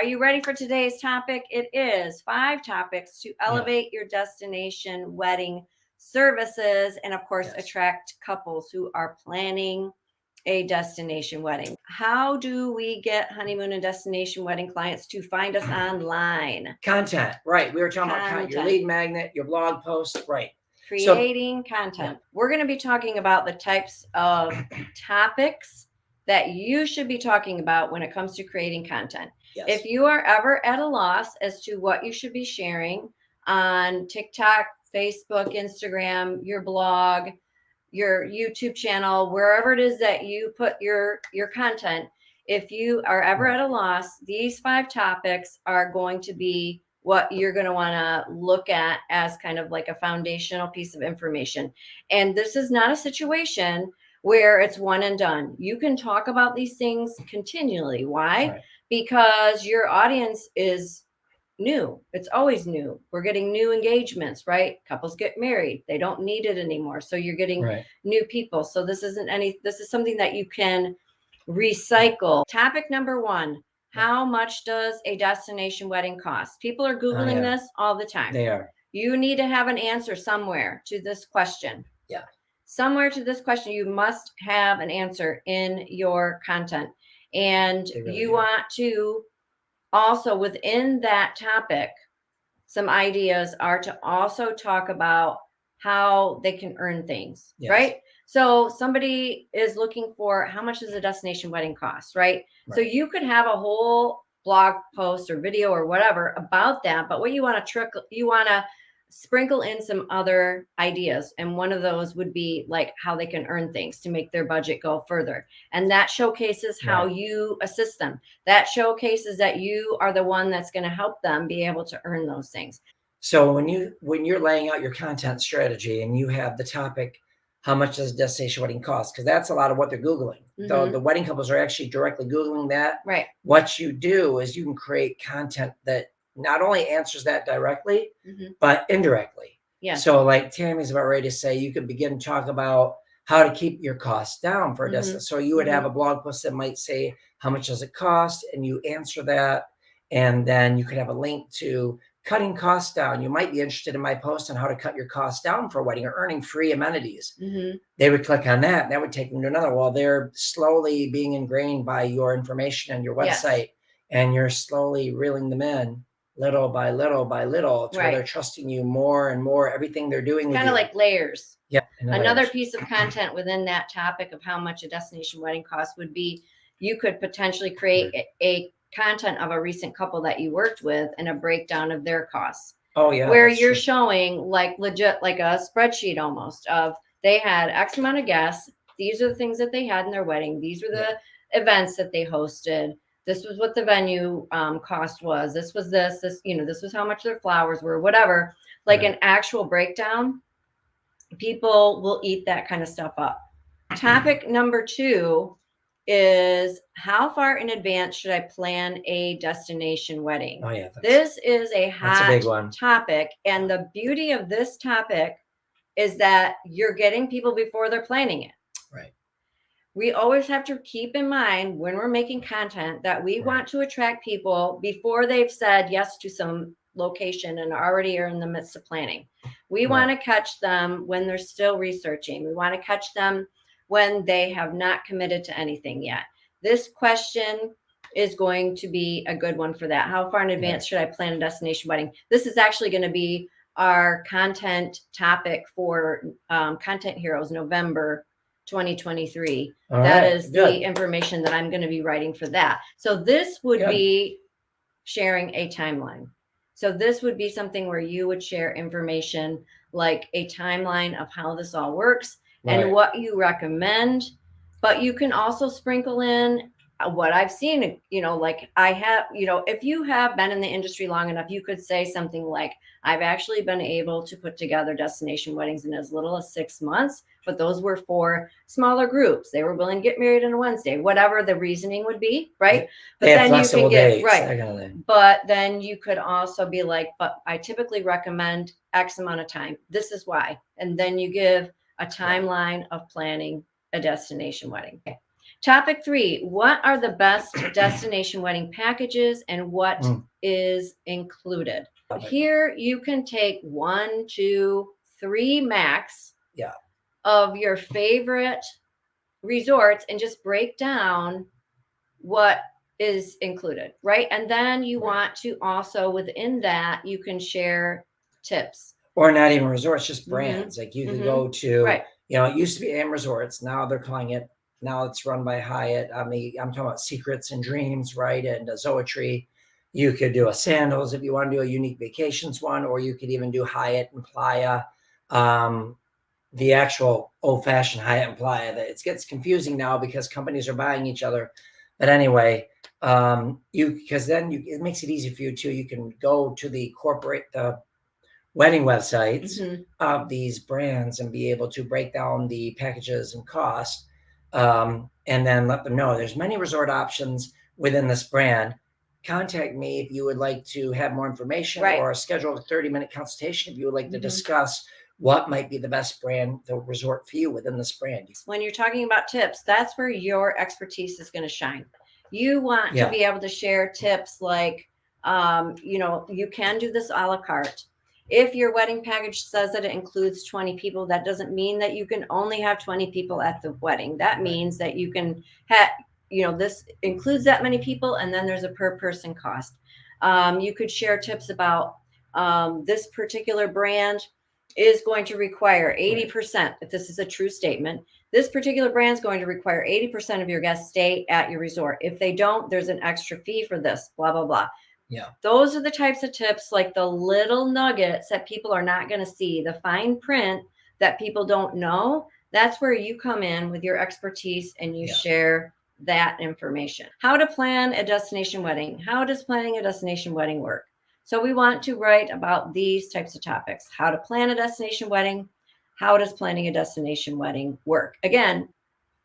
Are you ready for today's topic? It is 5 topics to elevate your destination wedding services and, of course, attract couples who are planning a destination wedding. How do we get honeymoon and destination wedding clients to find us online? Content, right? We were talking about content, your lead magnet, your blog post, right? Creating content. We're going to be talking about the types of topics that you should be talking about when it comes to creating content. Yes. If you are ever at a loss as to what you should be sharing on TikTok, Facebook, Instagram, your blog, your YouTube channel, wherever it is that you put your content, if you are ever at a loss, these 5 topics are going to be what you're going to want to look at as kind of like a foundational piece of information. And this is not a situation where it's one and done. You can talk about these things continually. Why? Right. Because your audience is new. It's always new. We're getting new engagements, right? Couples get married. They don't need it anymore. So you're getting new people. So this is something that you can recycle. Topic number 1, how much does a destination wedding cost? People are Googling this all the time. They are. You need to have an answer somewhere to this question. Yeah. Somewhere to this question, you must have an answer in your content. And you want to also, within that topic, some ideas are to also talk about how they can earn things, right? So somebody is looking for how much does a destination wedding cost, right? So you could have a whole blog post or video or whatever about that, but what you want to sprinkle in some other ideas. And one of those would be like how they can earn things to make their budget go further. And that showcases how you assist them. That showcases that you are the one that's going to help them be able to earn those things. So when you're laying out your content strategy and you have the topic, how much does destination wedding cost? Because that's a lot of what they're Googling. The wedding couples are actually directly Googling that. Right. What you do is you can create content that not only answers that directly, but indirectly. Yeah. So like Tammy's about ready to say, you could begin to talk about how to keep your costs down for a destination. So you would have a blog post that might say, how much does it cost? And you answer that. And then you could have a link to cutting costs down. You might be interested in my post on how to cut your costs down for a wedding or earning free amenities. They would click on that. And that would take them to another. Well, they're slowly being ingrained by your information and your website. And you're slowly reeling them in little by little by little to where they're trusting you more and more. Everything they're doing kind of like layers. Yeah. Another piece of content within that topic of how much a destination wedding costs would be, you could potentially create a content of a recent couple that you worked with and a breakdown of their costs. Oh yeah. Where you're showing like legit, like a spreadsheet almost of they had X amount of guests. These are the things that they had in their wedding. These were the events that they hosted. This was what the venue cost was. This was this, this was how much their flowers were, whatever, like an actual breakdown. People will eat that kind of stuff up. Topic number 2 is how far in advance should I plan a destination wedding? Oh yeah. This is a hot big one. topic. And the beauty of this topic is that you're getting people before they're planning it. Right. We always have to keep in mind when we're making content that we want to attract people before they've said yes to some location and already are in the midst of planning. We want to catch them when they're still researching. We want to catch them when they have not committed to anything yet. This question is going to be a good one for that. How far in advance should I plan a destination wedding? This is actually going to be our content topic for Content Heroes November 2023. That is the information that I'm going to be writing for that. So this would be sharing a timeline. So this would be something where you would share information like a timeline of how this all works and what you recommend. But you can also sprinkle in what I've seen, like I have, if you have been in the industry long enough, you could say something like, I've actually been able to put together destination weddings in as little as 6 months, but those were for smaller groups. They were willing to get married on a Wednesday, whatever the reasoning would be, right? But they then have flexible dates, But then you could also be like, but I typically recommend X amount of time. This is why. And then you give a timeline of planning a destination wedding. Topic 3, what are the best destination wedding packages and what is included? Here you can take 1, 2, 3 max of your favorite resorts and just break down what is included, right? And then you want to also within that, you can share tips. Or not even resorts, just brands. Like you could go to, you know, it used to be AM Resorts. Now they're calling it, now it's run by Hyatt. I'm talking about 𝗧𝗔𝗠𝗜, right? And 𝗧𝗔𝗡𝗧𝗏. You could do a Sandals if you want to do a unique vacations one, or you could even do Hyatt and Playa. The actual old-fashioned Hyatt and Playa. That it gets confusing now because companies are buying each other. But anyway, because then it makes it easy for you too. You can go to the wedding websites of these brands and be able to break down the packages and costs, and then let them know there's many resort options within this brand. Contact me if you would like to have more information or schedule a 30-minute consultation if you would like to discuss what might be the best brand, the resort for you within this brand. When you're talking about tips, that's where your expertise is going to shine. You want to be able to share tips like, you know, you can do this a la carte. If your wedding package says that it includes 20 people, that doesn't mean that you can only have 20 people at the wedding. That means that you can have, you know, this includes that many people, and then there's a per person cost. You could share tips about this particular brand is going to require 80%, if this is a true statement, this particular brand is going to require 80% of your guests stay at your resort. If they don't, there's an extra fee for this, blah, blah, blah. Yeah. Those are the types of tips, like the little nuggets that people are not going to see, the fine print that people don't know. That's where you come in with your expertise and you share that information. How to plan a destination wedding. How does planning a destination wedding work? So we want to write about these types of topics. How to plan a destination wedding. How does planning a destination wedding work? Again,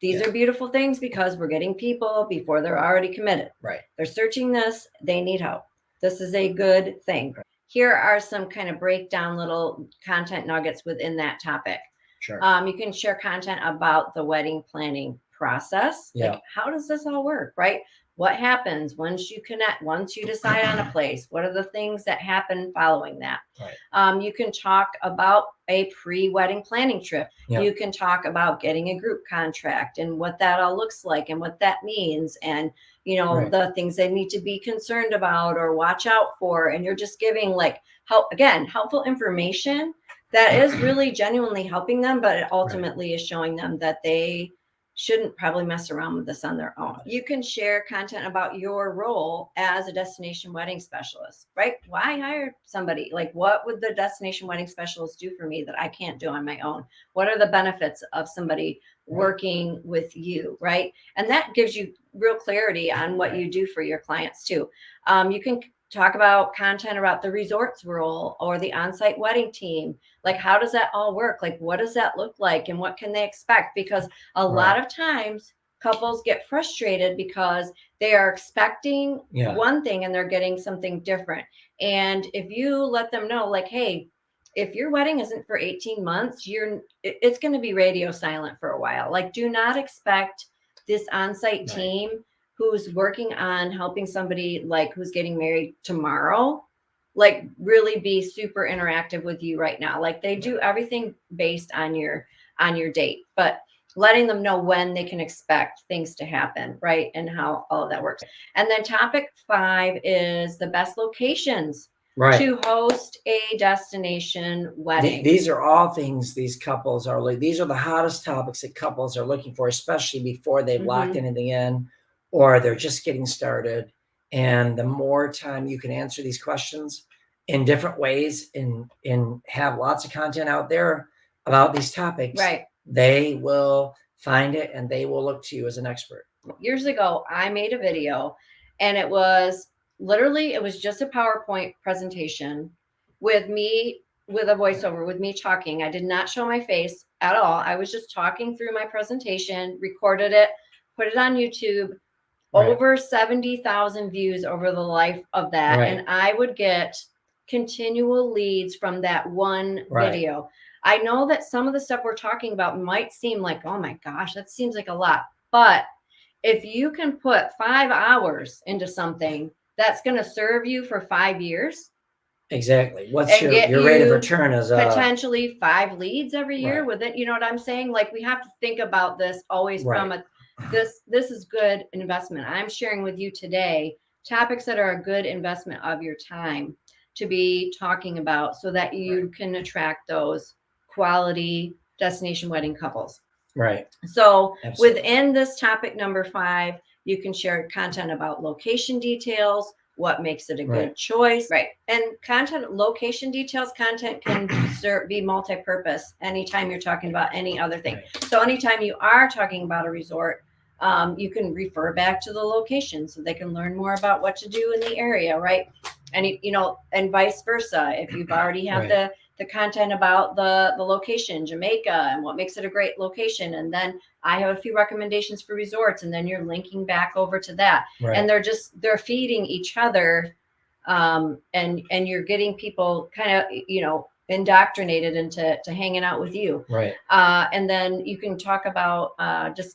these are beautiful things because we're getting people before they're already committed. Right. They're searching this. They need help. This is a good thing. Here are some kind of breakdown little content nuggets within that topic. Sure. You can share content about the wedding planning process. Yeah. Like, how does this all work, right? What happens once you connect, once you decide on a place? What are the things that happen following that? Right. You can talk about a pre-wedding planning trip. Yeah. You can talk about getting a group contract and what that all looks like and what that means. And, you know, the things they need to be concerned about or watch out for. And you're just giving like helpful information that is really genuinely helping them, but it ultimately is showing them that they shouldn't probably mess around with this on their own. You can share content about your role as a destination wedding specialist, right? Why hire somebody? Like, what would the destination wedding specialist do for me that I can't do on my own? What are the benefits of somebody working with you, right? And that gives you real clarity on what you do for your clients too. You can talk about content about the resort's role or the on-site wedding team. Like, how does that all work? Like, what does that look like and what can they expect? Because a lot of times couples get frustrated because they are expecting one thing and they're getting something different. And if you let them know, like, hey, if your wedding isn't for 18 months, it's going to be radio silent for a while. Like, do not expect this on-site team who's working on helping somebody like who's getting married tomorrow, like really be super interactive with you right now. Like, they do everything based on your date, but letting them know when they can expect things to happen, right? And how all of that works. And then topic 5 is the best locations to host a destination wedding. These are all things these couples are like, these are the hottest topics that couples are looking for, especially before they've locked anything in or they're just getting started. And the more time you can answer these questions in different ways and have lots of content out there about these topics, they will find it and they will look to you as an expert. Years ago, I made a video and it was just a PowerPoint presentation with me, with a voiceover, with me talking. I did not show my face at all. I was just talking through my presentation, recorded it, put it on YouTube. Over 70,000 views over the life of that. And I would get continual leads from that one video. I know that some of the stuff we're talking about might seem like, oh my gosh, that seems like a lot. But if you can put 5 hours into something that's going to serve you for 5 years. Exactly. What's And your rate of return is potentially 5 leads every year Right. with it. You know what I'm saying? Like, we have to think about this always from Right. this is good investment. I'm sharing with you today topics that are a good investment of your time to be talking about so that you can attract those quality destination wedding couples. Right. So Absolutely. within this topic number 5, you can share content about location details, what makes it a good choice. Right. And content, location details, content can be multi-purpose anytime you're talking about any other thing. Right. So anytime you are talking about a resort, you can refer back to the location so they can learn more about what to do in the area, right? And you know, and vice versa. If you've already have the content about the location, Jamaica, and what makes it a great location, and then I have a few recommendations for resorts, and then you're linking back over to that, and they're feeding each other, and you're getting people kind of, you know, indoctrinated into hanging out with you. Right. And then you can talk about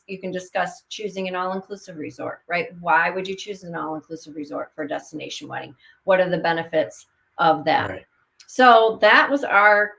you can discuss choosing an all-inclusive resort, right? Why would you choose an all-inclusive resort for a destination wedding? What are the benefits of that? Right. So that was our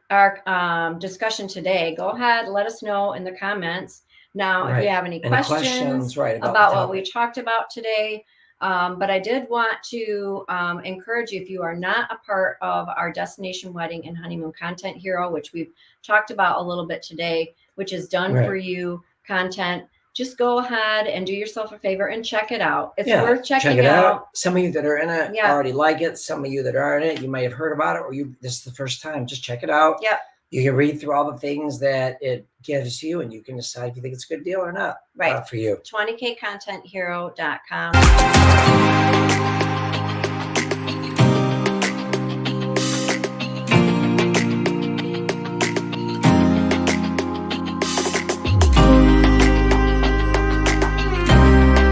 discussion today. Go ahead, let us know in the comments. Now, if you have any questions about what we talked about today. But I did want to encourage you, if you are not a part of our Destination Wedding and Honeymoon Content Hero, which we've talked about a little bit today, which is done for you content, just go ahead and do yourself a favor and check it out. It's worth checking it out. Some of you that are in it already like it. Some of you that are in it, you might have heard about it, or this is the first time. Just check it out. Yep. You can read through all the things that it gives you, and you can decide if you think it's a good deal or not. Right. For you. 𝗬𝗥contenthero.com.